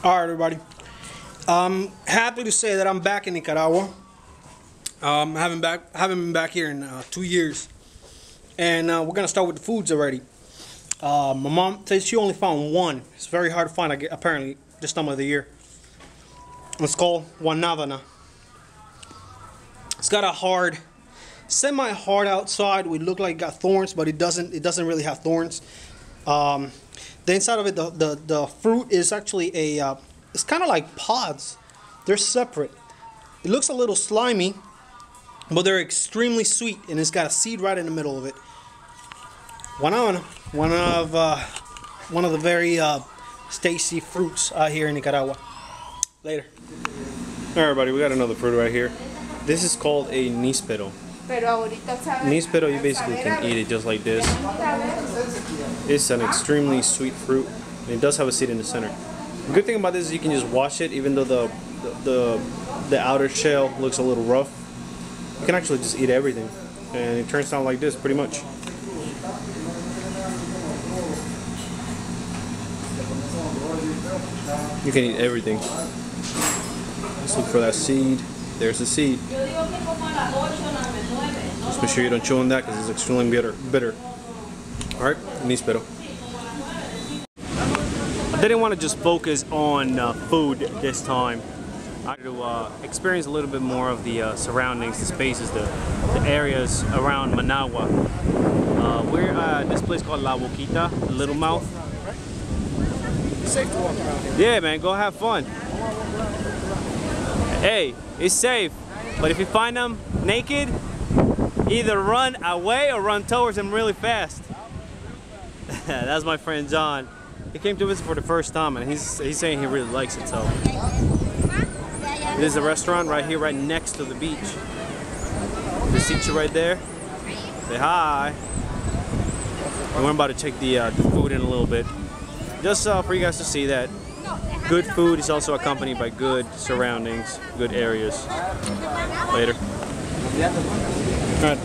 All right, everybody. I'm happy to say that I'm back in Nicaragua. Haven't been back here in 2 years, and we're gonna start with the foods already. My mom says she only found one. It's very hard to find, apparently, this time of the year. It's called guanábana. It's got a hard, semi-hard outside. We look like it got thorns, but it doesn't. It doesn't really have thorns. The inside of it, the fruit is actually a, it's kind of like pods. They're separate. It looks a little slimy, but they're extremely sweet, and it's got a seed right in the middle of it. One of the very tasty fruits out here in Nicaragua. Later. Alright, everybody, we got another fruit right here. This is called a níspero. Níspero, you basically can eat it just like this. It's an extremely sweet fruit. And it does have a seed in the center. The good thing about this is you can just wash it, even though the outer shell looks a little rough. You can actually just eat everything, and it turns out like this pretty much. You can eat everything. Let's look for that seed. There's the seed. Just make sure you don't chew on that because it's extremely bitter. Alright, níspero. I didn't want to just focus on food this time. I wanted to experience a little bit more of the surroundings, the spaces, the areas around Managua. We're at this place called La Boquita, Little Mouth. It's safe to walk around here. Yeah, man, go have fun. Hey, it's safe, but if you find them naked, either run away or run towards them really fast. That's my friend John. He came to visit for the first time, and he's saying he really likes it. So there's a restaurant right here, right next to the beach. Just seat you right there. Say hi. And we're about to check the food in a little bit, just for you guys to see that good food is also accompanied by good surroundings, good areas. Later. Alright,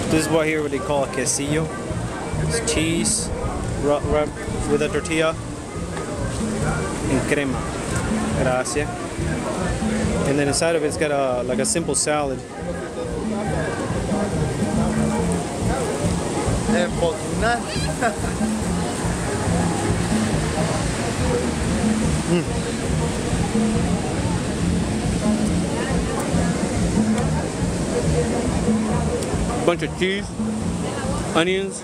this is what here what they call a quesillo. It's cheese wrapped with a tortilla and crema. Gracias. And then inside of it's got like a simple salad. Bunch of cheese, onions,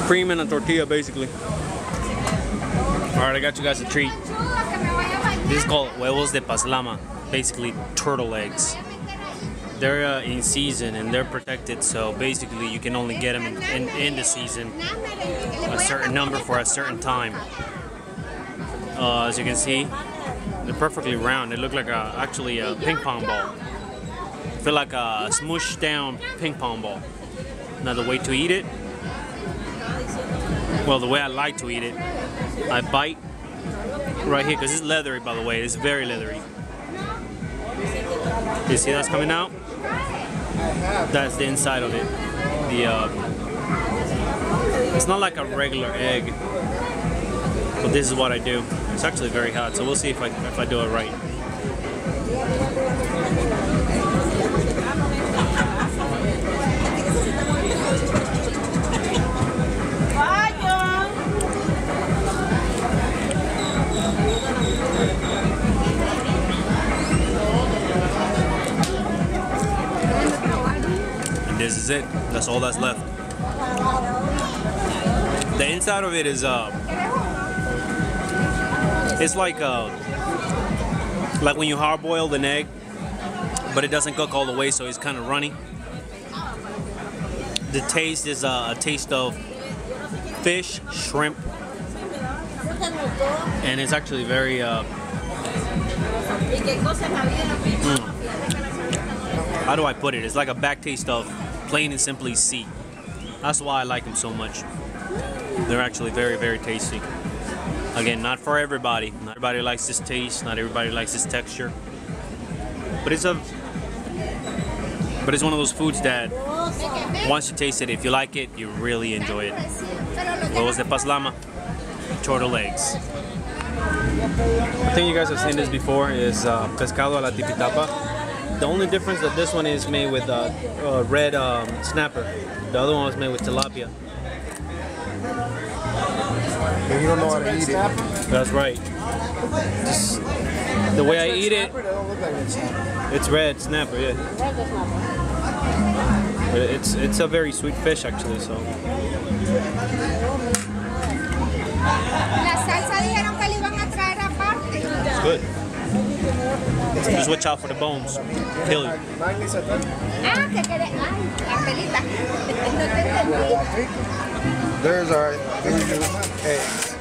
cream, and a tortilla, basically. Alright, I got you guys a treat. This is called huevos de paslama, basically turtle eggs. They're in season and they're protected, so basically you can only get them in the season, a certain number for a certain time. As you can see, they're perfectly round. They look like actually a ping pong ball. I feel like a smooshed down ping pong ball. Now the way to eat it, well, the way I like to eat it, I bite right here, because it's leathery, by the way. It's very leathery. You see that's coming out? That's the inside of it. It's not like a regular egg, but this is what I do. It's actually very hot, so we'll see if I do it right. This is it. That's all that's left. The inside of it is it's like when you hard boil an egg, but it doesn't cook all the way, so it's kind of runny. The taste is a taste of fish, shrimp, and it's actually very how do I put it? It's like a back taste of plain and simply sea. That's why I like them so much. They're actually very, very tasty. Again, not for everybody. Not everybody likes this taste. Not everybody likes this texture. But it's one of those foods that once you taste it, if you like it, you really enjoy it. Huevos de paslama, turtle eggs. I think you guys have seen this before. Is pescado a la tipitapa. The only difference that this one is made with red snapper. The other one was made with tilapia. And you don't know how to eat it. That's right. Just the way I eat it, it's red snapper, yeah. But it's a very sweet fish actually, so. La salsa dijeron que le iban a traer aparte. It's good. Just watch out for the bones. Kill you. Ah, que quede. Ay, Angelita. No te entendí. There's our eggs.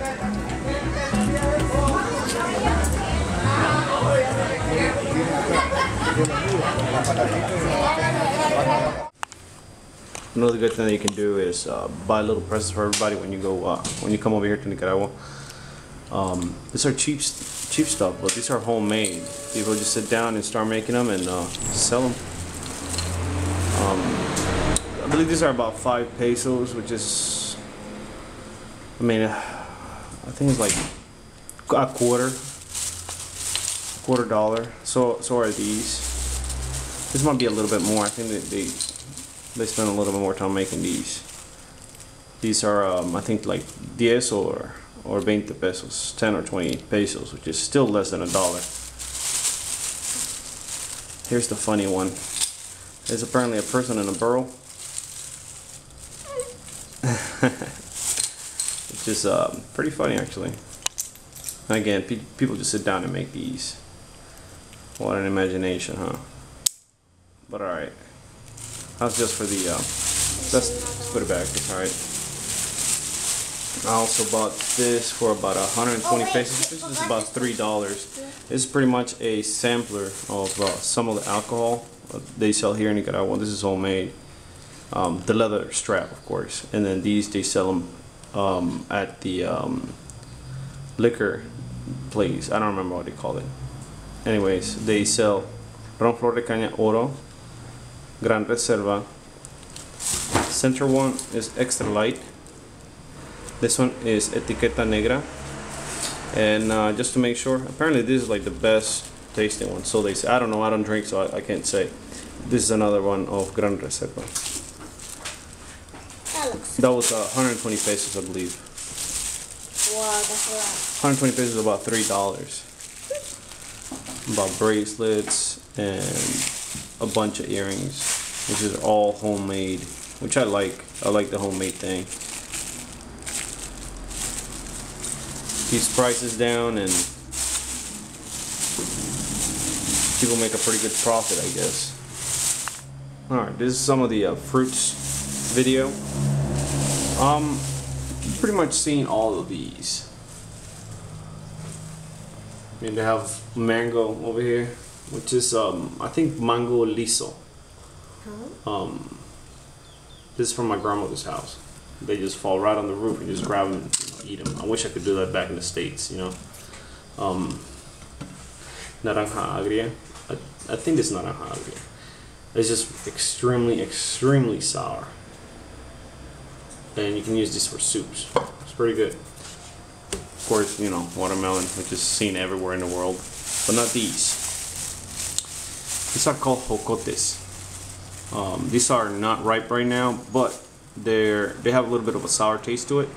Another good thing that you can do is buy little presents for everybody when you go when you come over here to Nicaragua. These are cheap stuff, but these are homemade. People just sit down and start making them and sell them. I believe these are about 5 pesos, which is, I mean, I think it's like a quarter dollar. So are these. This might be a little bit more. I think that they spend a little bit more time making these. These are I think like 10 or 20 pesos, 10 or 20 pesos, which is still less than $1. Here's the funny one. There's apparently a person in a burrow. Which is pretty funny actually. Again, people just sit down and make these. What an imagination, huh? But alright. That's just for the, let's put it back, it's alright. I also bought this for about 120 pesos. This is about $3. This is pretty much a sampler of some of the alcohol they sell here in Nicaragua. This is homemade. The leather strap, of course. And then these, they sell them at the liquor place. I don't remember what they call it. Anyways, they sell Ron Flor de Caña Oro, Gran Reserva. Center one is extra light. This one is Etiqueta Negra. And just to make sure, apparently this is like the best tasting one. So they say, I don't know, I don't drink, so I can't say. This is another one of Gran Reserva. That was 120 pesos, I believe. Wow, that's a lot. 120 pesos is about $3. About bracelets and a bunch of earrings, which is all homemade, which I like. I like the homemade thing. Keeps prices down and people make a pretty good profit, I guess. Alright, this is some of the fruits video. Pretty much seen all of these. I mean, they have mango over here, which is I think mango liso. This is from my grandmother's house. They just fall right on the roof and just grab them and eat them. I wish I could do that back in the States, you know. Naranja agria. I think this is naranja agria. It's just extremely sour. And you can use this for soups. It's pretty good. Of course, you know, watermelon, which is seen everywhere in the world, but not these. These are called jocotes. These are not ripe right now, but they have a little bit of a sour taste to it,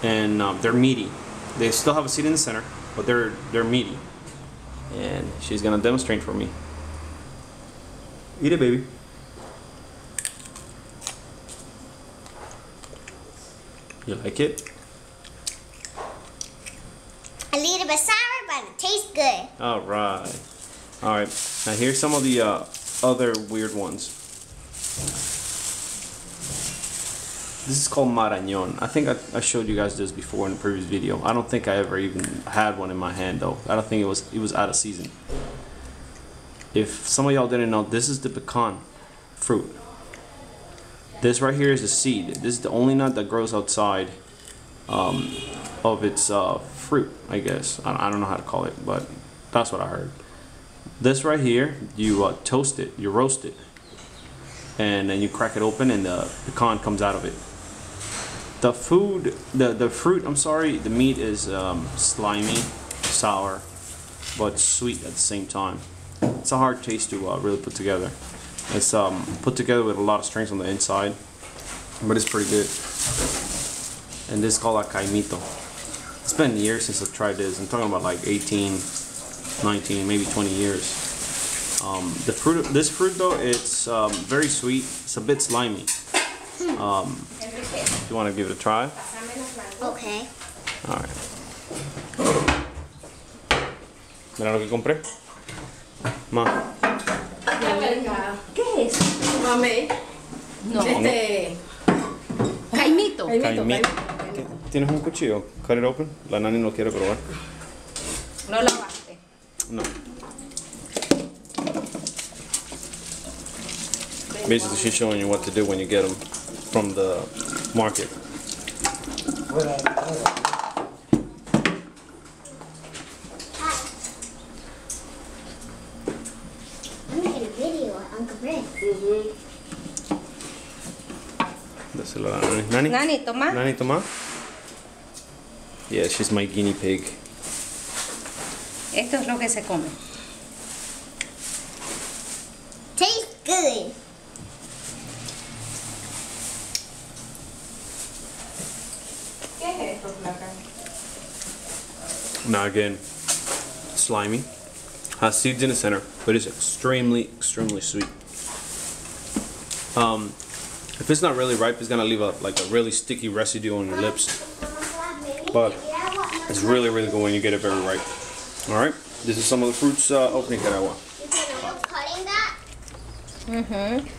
and they're meaty. They still have a seed in the center, but they're meaty. And she's gonna demonstrate for me. Eat it, baby. You like it? A little bit sour, but it tastes good. Alright. Alright. Now here's some of the other weird ones. This is called marañón. I think I showed you guys this before in the previous video. I don't think I ever even had one in my hand though. I don't think it was out of season. If some of y'all didn't know, this is the pecan fruit. This right here is the seed. This is the only nut that grows outside of its fruit, I guess. I don't know how to call it, but that's what I heard. This right here, you toast it, you roast it, and then you crack it open and the pecan comes out of it. The food, the fruit, I'm sorry, the meat is slimy, sour, but sweet at the same time. It's a hard taste to really put together. It's put together with a lot of strings on the inside, but it's pretty good. And this is called a caimito. It's been years since I've tried this. I'm talking about like 18, 19, maybe 20 years. The fruit, this fruit though, it's very sweet. It's a bit slimy. You want to give it a try? Okay. All right. Mira lo que compré. Ma. ¿Qué es? Mami. No. Caimito. Caimito. ¿Tienes un cuchillo? Cut it open. La nani no quiere probar. No lavaste. No. Basically, she's showing you what to do when you get them from the market. I'm making a video of Uncle Brent. Dáselo a la nani. Nani? Nani, toma. Nani, toma. Yeah, she's my guinea pig. Esto es lo que se come. Tastes good. ¿Qué es esto, Flaca? Now again, slimy. Has seeds in the center, but it's extremely sweet. If it's not really ripe, it's gonna leave a really sticky residue on your lips. But it's really good when you get it very ripe. All right, this is some of the fruits of Nicaragua.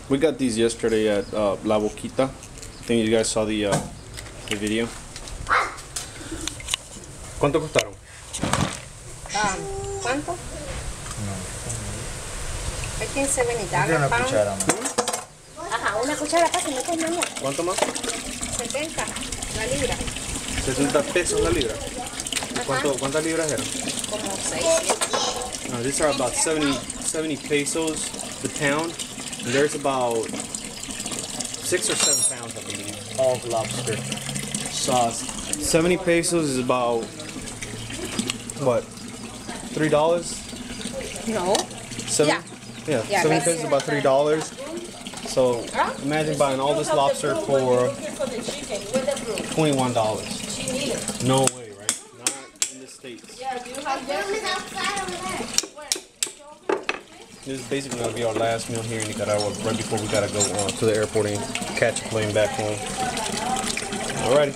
We got these yesterday at La Boquita. I think you guys saw the video. ¿Cuánto costaron? ¿Cuánto? I think $70 Una pound. cuchara, man. Ajá, una cuchara para que no te mañana. ¿Cuánto más? 70 la libra. 60 pesos la libra. ¿Cuántas libras eran? Como 6. These are about 70 pesos the pound. And there's about 6 or 7 pounds, I believe, of lobster sauce. 70 pesos is about, what, $3? No. Seven? Yeah, Yeah, 70 right. pesos is about $3. So imagine buying all this lobster for $21. No way, right? Not in the States. This is basically going to be our last meal here in Nicaragua right before we got to go to the airport and catch a plane back home. Alrighty.